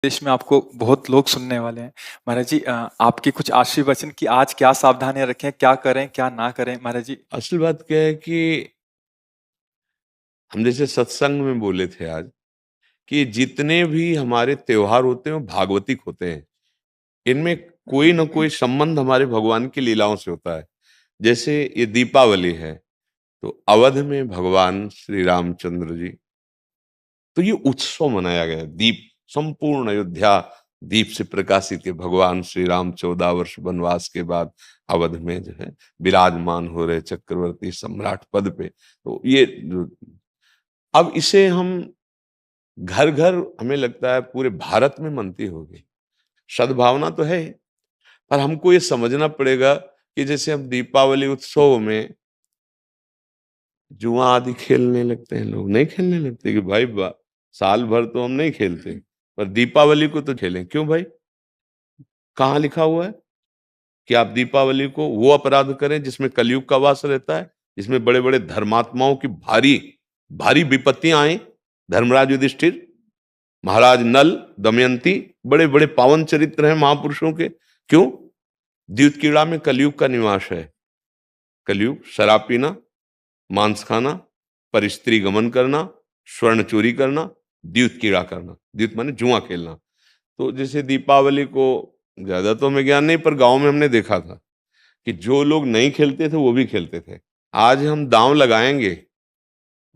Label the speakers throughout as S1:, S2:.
S1: देश में आपको बहुत लोग सुनने वाले हैं। महाराज जी आपके कुछ आशीर्वचन कि आज क्या सावधानियाँ रखें, क्या करें, क्या ना करें? महाराज जी।
S2: असल बात क्या है कि हम जैसे सत्संग में बोले थे आज कि जितने भी हमारे त्योहार होते हैं वो भागवतिक होते हैं। इनमें कोई ना कोई संबंध हमारे भगवान की लीलाओं से होता है। जैसे ये दीपावली है, तो अवध में भगवान श्री रामचंद्र जी, तो ये उत्सव मनाया गया है। दीप, संपूर्ण अयोध्या दीप से प्रकाशित है। भगवान श्री राम 14 वर्ष वनवास के बाद अवध में जो है विराजमान हो रहे चक्रवर्ती सम्राट पद पे। तो ये अब इसे हम घर घर, हमें लगता है पूरे भारत में मनती होगी। सद्भावना तो है, पर हमको ये समझना पड़ेगा कि जैसे हम दीपावली उत्सव में जुआ आदि खेलने लगते हैं, लोग नहीं खेलने लगते कि भाई साल भर तो हम नहीं खेलते, पर दीपावली को तो खेलें। क्यों भाई? कहाँ लिखा हुआ है कि आप दीपावली को वो अपराध करें जिसमें कलयुग का वास रहता है, जिसमें बड़े बड़े धर्मात्माओं की भारी भारी विपत्तियां आई। धर्मराज युधिष्ठिर, महाराज नल, दमयंती, बड़े बड़े पावन चरित्र हैं महापुरुषों के। क्यों? द्यूत कीड़ा में कलयुग का निवास है। कलयुग शराब पीना, मांस खाना, पर स्त्री गमन करना, स्वर्ण चोरी करना, द्यूत कीड़ा करना। द्यूत माने जुआ खेलना। तो जैसे दीपावली को, ज्यादा तो हमें ज्ञान नहीं, पर गांव में हमने देखा था कि जो लोग नहीं खेलते थे वो भी खेलते थे। आज हम दांव लगाएंगे,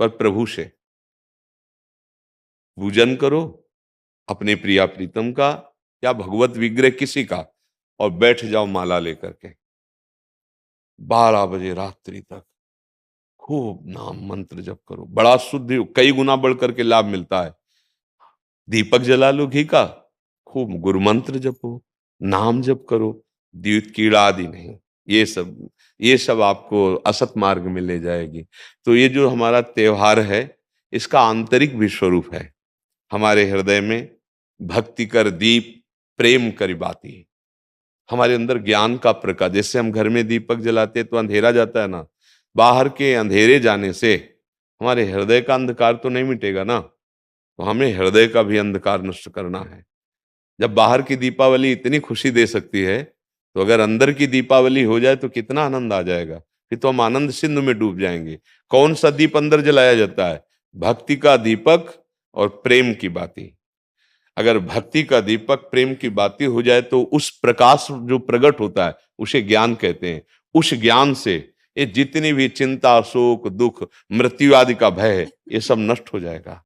S2: पर प्रभु से पूजन करो, अपने प्रिया प्रीतम का या भगवत विग्रह किसी का, और बैठ जाओ माला लेकर के 12 बजे रात्रि तक खूब नाम मंत्र जप करो। बड़ा शुद्ध, कई गुना बढ़ करके लाभ मिलता है। दीपक जला लो घी का, खूब गुरु मंत्र जपो, नाम जप करो, द्यूत कीड़ा आदि नहीं। ये सब आपको असत मार्ग में ले जाएगी। तो ये जो हमारा त्योहार है, इसका आंतरिक भी स्वरूप है। हमारे हृदय में भक्ति कर दीप, प्रेम करी बाती। हमारे अंदर ज्ञान का प्रकाश, जैसे हम घर में दीपक जलाते हैं तो अंधेरा जाता है ना, बाहर के अंधेरे जाने से हमारे हृदय का अंधकार तो नहीं मिटेगा ना। तो हमें हृदय का भी अंधकार नष्ट करना है। जब बाहर की दीपावली इतनी खुशी दे सकती है, तो अगर अंदर की दीपावली हो जाए तो कितना आनंद आ जाएगा। फिर तो हम आनंद सिंधु में डूब जाएंगे। कौन सा दीप अंदर जलाया जाता है? भक्ति का दीपक और प्रेम की बाती। अगर भक्ति का दीपक प्रेम की बाती हो जाए तो उस प्रकाश जो प्रकट होता है उसे ज्ञान कहते हैं। उस ज्ञान से ये जितनी भी चिंता, शोक, दुख, मृत्यु आदि का भय है, ये सब नष्ट हो जाएगा।